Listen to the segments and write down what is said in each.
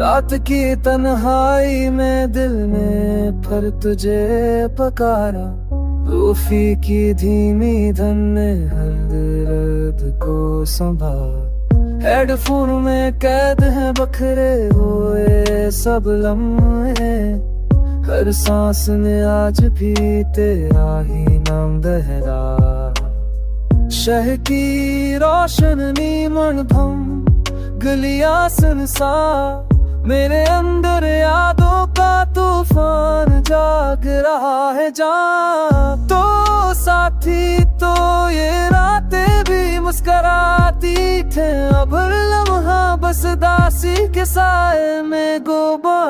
रात की तन्हाई में दिल ने फिर तुझे पकारा। रूफी की धीमी धन ने हर दर्द को संभाला। हेडफोन में कैद है बखरे हुए सब लम्हे। हर सांस में आज भी तेरा ही नाम दोहरा। शहर की रोशनी मनभम गलियां सुनसान, मेरे अंदर यादों का तूफान जाग रहा है जान। तो साथी तो ये रातें भी मुस्कुराती थे, अब हर लम्हा बस दासी के साए में गुबा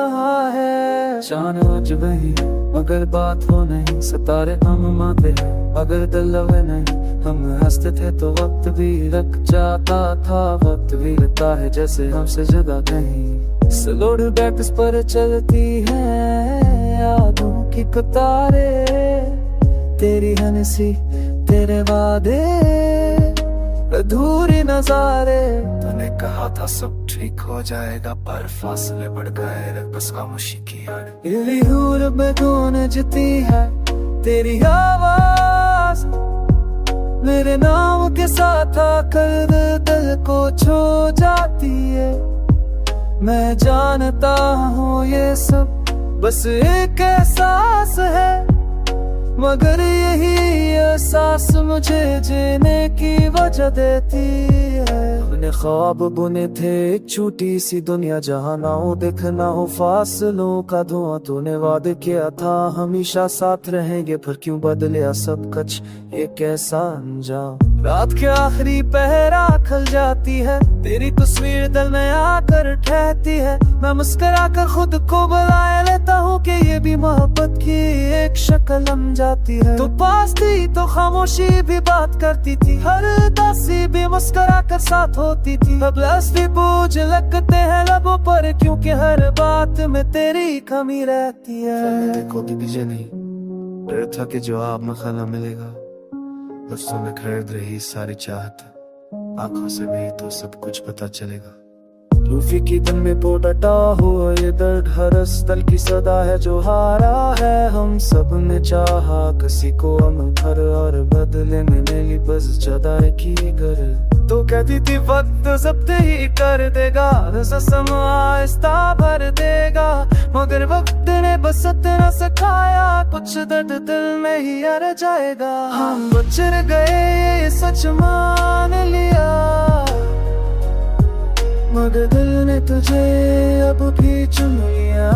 है। शान आज वही मगर बात हो नहीं, सितारे हम माते हैं मगर दिल लवे नहीं। हम हंसते थे तो वक्त भी रख जाता था, वक्त भी रहता है जैसे हमसे जुदा नहीं। स्लोड बैक्स पर चलती है यादों की कतारे, तेरी हंसी तेरे वादे अधूरे नजारे। तूने कहा था सब ठीक हो जाएगा पर फासले बढ़ गए, बस खामोशी की याद। हूर में गूंजती है तेरी आवाज, मेरे नाम के साथ आकर दिल को छू जाती है। मैं जानता हूँ ये सब बस एक एहसास है, मगर यही एहसास मुझे जीने की वजह देती है। अपने ख्वाब बुने थे एक छोटी सी दुनिया जहाँ ना हो देखना हो फासलों का धुआं। तूने वादे किया था हमेशा साथ रहेंगे, पर क्यों बदलिया सब कुछ ये कैसा अंजाम। रात के आखिरी पहरा खल जाती है, तेरी तस्वीर दिल में आकर ठहरती है। मैं मुस्कुरा कर खुद को बुला लेता हूँ कि ये भी मोहब्बत की एक शक्ल बन जाती है। तो पास थी तो खामोशी भी बात करती थी, हर दासी भी मुस्कुरा कर साथ होती थी। अब असली बोझ लगते हैं लबों पर, क्योंकि हर बात में तेरी कमी रहती है। देखो कि मुझे नहीं डर था कि जवाब में खाना मिलेगा, लफ्ज़ों में खरीद रही सारी चाहत, आंखों से नहीं तो सब कुछ पता चलेगा। रूफी की धन में पोटा हुआ ये दर्द हर स्थल की सदा है जो हारा है। हम सब ने चाहा किसी को अमन भर, और बदले में मिली बस जदा की घर। तो कहती थी वक्त जब्त ही कर देगा, समा आहिस्ता भर देगा, मगर वक्त ने बस इतना सिखाया कुछ दर्द दिल में ही रह जाएगा। हम बचर गए ये सच मान लिया, मगर दिल ने तुझे अब भी चुन लिया।